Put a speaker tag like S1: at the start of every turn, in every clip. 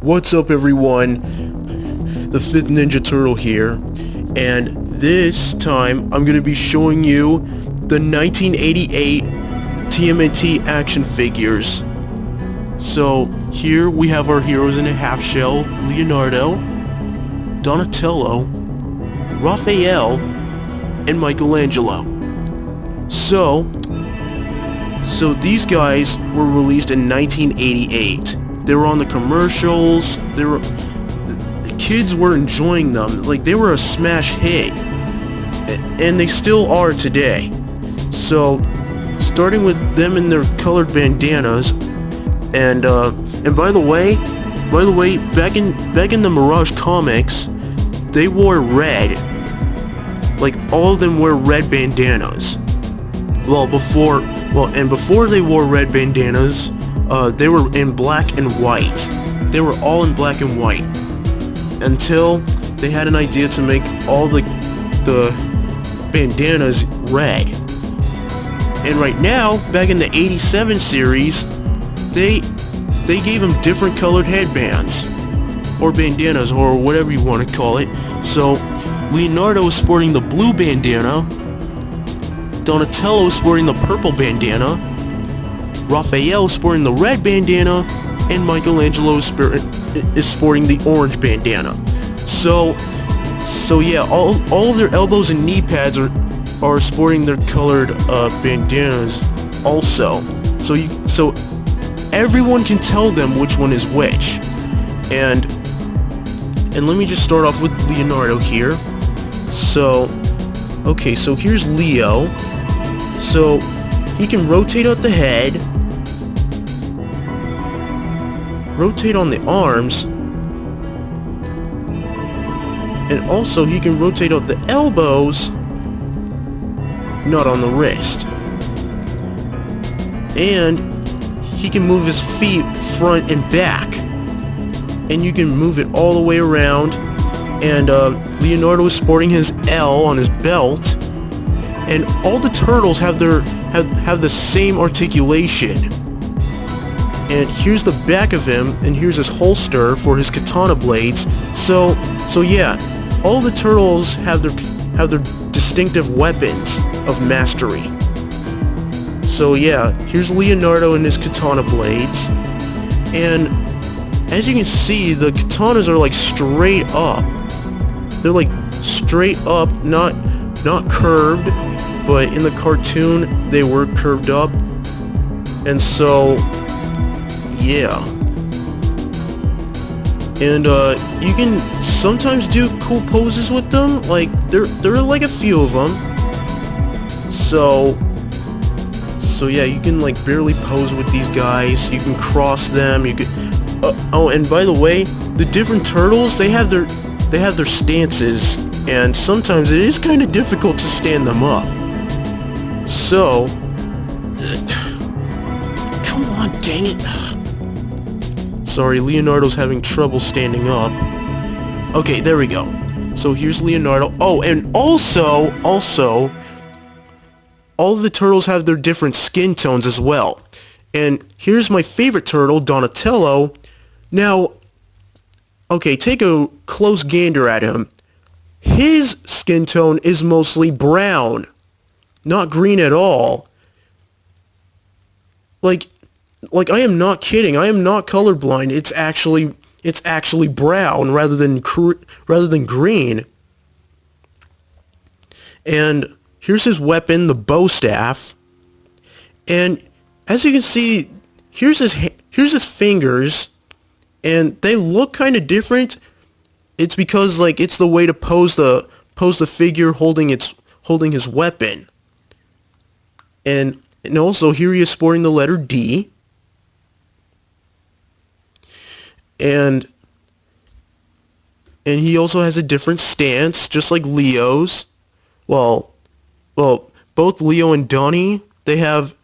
S1: What's up, everyone? The 5th Ninja Turtle here, and this time I'm going to be showing you the 1988 TMNT action figures. So here we have our heroes in a half shell: Leonardo, Donatello, Raphael, and Michelangelo. So these guys were released in 1988. They were on the commercials. The kids were enjoying them. Like, they were a smash hit, and they still are today. So, starting with them in their colored bandanas, and by the way, back in the Mirage comics, they wore red. Like, all of them wear red bandanas. Before they wore red bandanas, they were in black and white. They were all in black and white until they had an idea to make all the bandanas red. And right now, back in the 87 series, they gave them different colored headbands or bandanas or whatever you want to call it. So Leonardo is sporting the blue bandana, Donatello is sporting the purple bandana, Raphael is sporting the red bandana, and Michelangelo is sporting the orange bandana. So yeah, all of their elbows and knee pads are sporting their colored bandanas also. So everyone can tell them which one is which. And let me just start off with Leonardo here. So here's Leo. So he can rotate out the head, rotate on the arms, and also he can rotate out the elbows, not on the wrist. And he can move his feet front and back, and you can move it all the way around. And Leonardo is sporting his L on his belt, and all the turtles have the same articulation. And here's the back of him, and here's his holster for his katana blades. So yeah, all the turtles have their distinctive weapons of mastery. So yeah, here's Leonardo and his katana blades, and as you can see, the katanas are like straight up. They're like straight up, not curved, but in the cartoon they were curved up. And so yeah. And you can sometimes do cool poses with them. Like there are like a few of them. So yeah, you can like barely pose with these guys. You can cross them. You can. And by the way, the different turtles, they have their stances, and sometimes it is kind of difficult to stand them up. So, come on, dang it. Sorry, Leonardo's having trouble standing up. Okay, there we go. So here's Leonardo. Oh, and also, all of the turtles have their different skin tones as well. And here's my favorite turtle, Donatello. Now, okay, take a close gander at him. His skin tone is mostly brown, not green at all. Like I am not kidding. I am not colorblind. It's actually brown rather than green. And here's his weapon, the bow staff. And as you can see, here's his fingers. And they look kind of different. It's because like it's the way to pose the figure holding his weapon. And also here he is sporting the letter D. And he also has a different stance, just like Leo's. Well, both Leo and Donnie, they have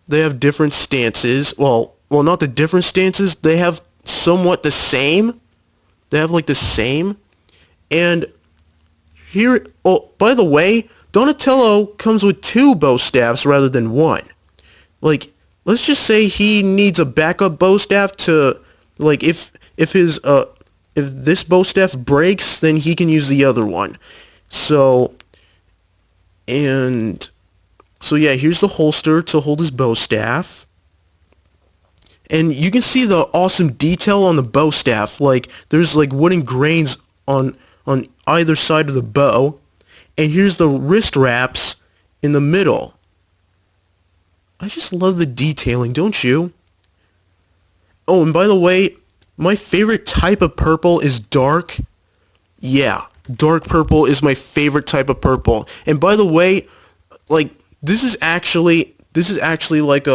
S1: different stances. Well, not the different stances. They have somewhat the same. They have like the same. And here, by the way, Donatello comes with 2 bow staffs rather than 1. Like, let's just say he needs a backup bow staff to, like, if if this bow staff breaks, then he can use the other one. So yeah, here's the holster to hold his bow staff. And you can see the awesome detail on the bow staff. Like, there's like wooden grains on either side of the bow. And here's the wrist wraps in the middle. I just love the detailing, don't you? Oh, and by the way, my favorite type of purple is dark. Yeah, dark purple is my favorite type of purple. And by the way, like, this is actually like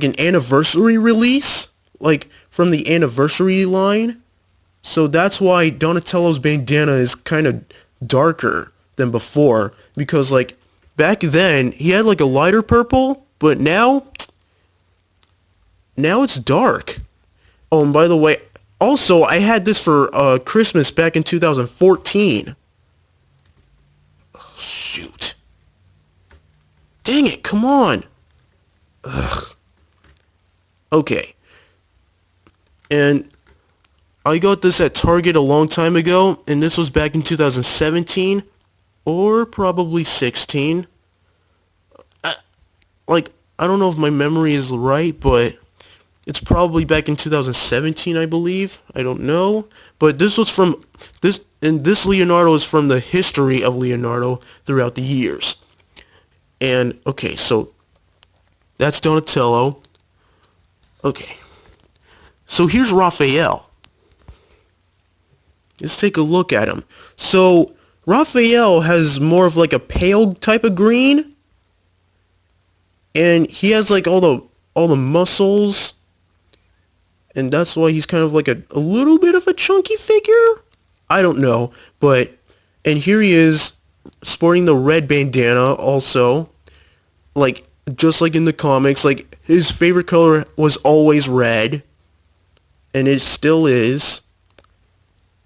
S1: an anniversary release, like from the anniversary line. So that's why Donatello's bandana is kind of darker than before, because like back then he had like a lighter purple, but now it's dark. Oh, and by the way, also I had this for Christmas back in 2014. Oh, shoot. Dang it, come on. Ugh. Okay. And I got this at Target a long time ago, and this was back in 2017 or probably 16. I don't know if my memory is right, but it's probably back in 2017, I believe. I don't know. But this was from this, and this Leonardo is from the history of Leonardo throughout the years. And okay, so that's Donatello. Okay. So here's Raphael. Let's take a look at him. So Raphael has more of like a pale type of green. And he has like all the muscles. And that's why he's kind of like a little bit of a chunky figure. I don't know. And here he is sporting the red bandana also. Like, just like in the comics, like his favorite color was always red. And it still is.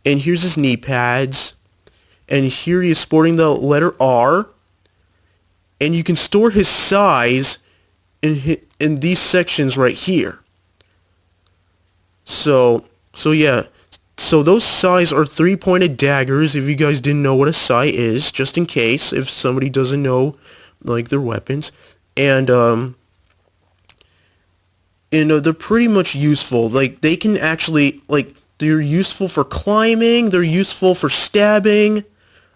S1: And here's his knee pads. And here he is sporting the letter R. And you can store his size in these sections right here. So yeah. So those sighs are 3-pointed daggers, if you guys didn't know what a sigh is, just in case, if somebody doesn't know, like, their weapons. And they're pretty much useful. Like, they can actually, like, they're useful for climbing, they're useful for stabbing,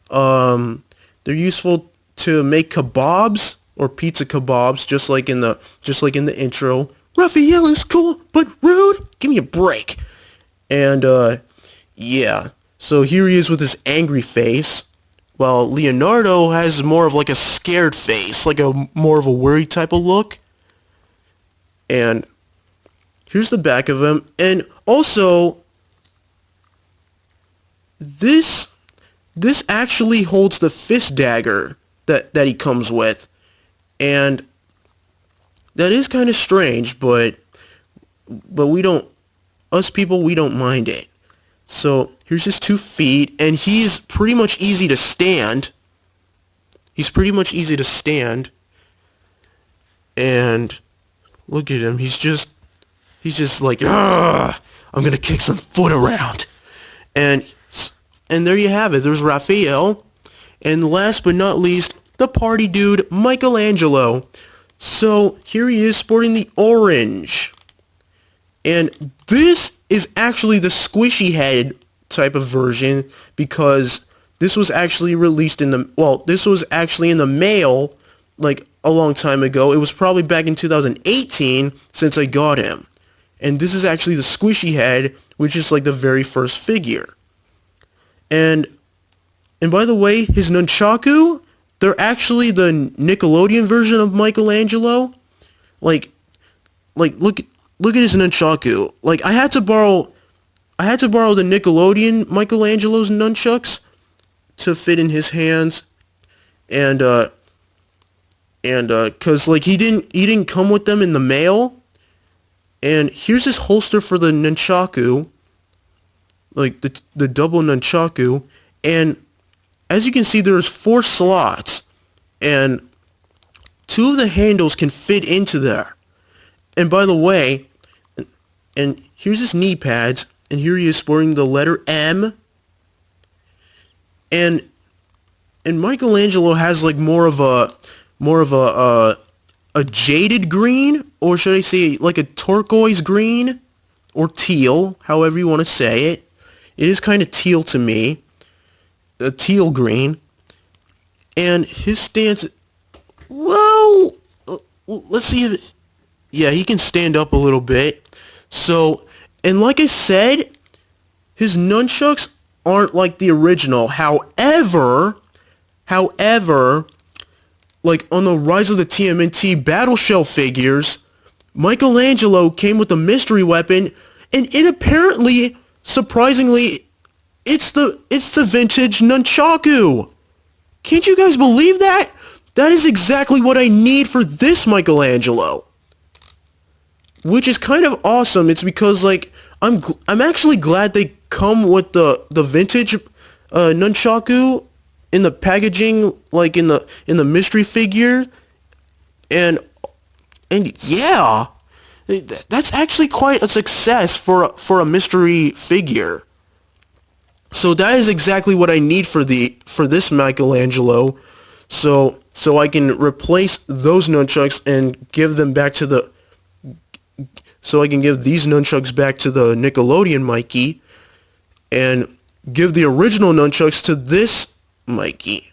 S1: they're useful to make kebabs, or pizza kebabs, just like in the intro. Raphael is cool, but rude? Give me a break. And, yeah. So here he is with his angry face, while Leonardo has more of like a scared face, like a more of a worried type of look. And here's the back of him. And also, this actually holds the fist dagger that he comes with. And that is kind of strange, but us people, we don't mind it. So here's his 2 feet, and he's pretty much easy to stand. And look at him. He's just like, I'm gonna kick some foot around. And there you have it. There's Raphael. And last but not least, the party dude, Michelangelo. So here he is sporting the orange. And this is actually the squishy head type of version, because this was actually released in the mail like a long time ago. It was probably back in 2018 since I got him. And this is actually the squishy head, which is like the very first figure. And by the way, his nunchaku, they're actually the Nickelodeon version of Michelangelo. Like look at his nunchaku. Like, I had to borrow the Nickelodeon Michelangelo's nunchucks to fit in his hands. And cause like he didn't come with them in the mail. And here's his holster for the nunchaku. Like the double nunchaku. And as you can see, there's 4 slots, and 2 of the handles can fit into there. And by the way, And here's his knee pads, and here he is sporting the letter M. And Michelangelo has like more of a jaded green, or should I say like a turquoise green, or teal, however you want to say it. It is kind of teal to me, a teal green. And his stance, well, let's see if, yeah, he can stand up a little bit. So, and like I said, his nunchucks aren't like the original. However, like on the Rise of the TMNT battle shell figures, Michelangelo came with a mystery weapon, and it apparently, surprisingly, it's the vintage nunchaku. Can't you guys believe that? That is exactly what I need for this Michelangelo. Which is kind of awesome. It's because like I'm actually glad they come with the vintage nunchaku in the packaging, like in the mystery figure, and yeah, that's actually quite a success for a mystery figure. So that is exactly what I need for this Michelangelo. So I can replace those nunchucks and give them back to the. So I can give these nunchucks back to the Nickelodeon Mikey, and give the original nunchucks to this Mikey.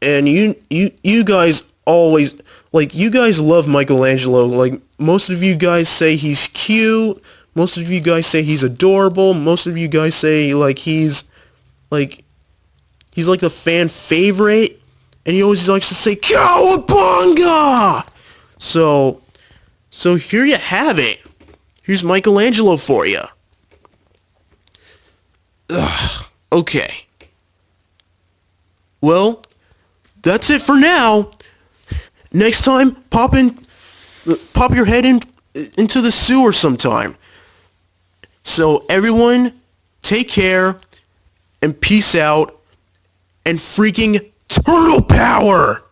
S1: And you guys always, like, you guys love Michelangelo. Like, most of you guys say he's cute. Most of you guys say he's adorable. Most of you guys say like he's like the fan favorite, and he always likes to say Cowabunga. So here you have it. Here's Michelangelo for you. Okay. Well, that's it for now. Next time, pop your head into the sewer sometime. So everyone, take care, and peace out, and freaking turtle power!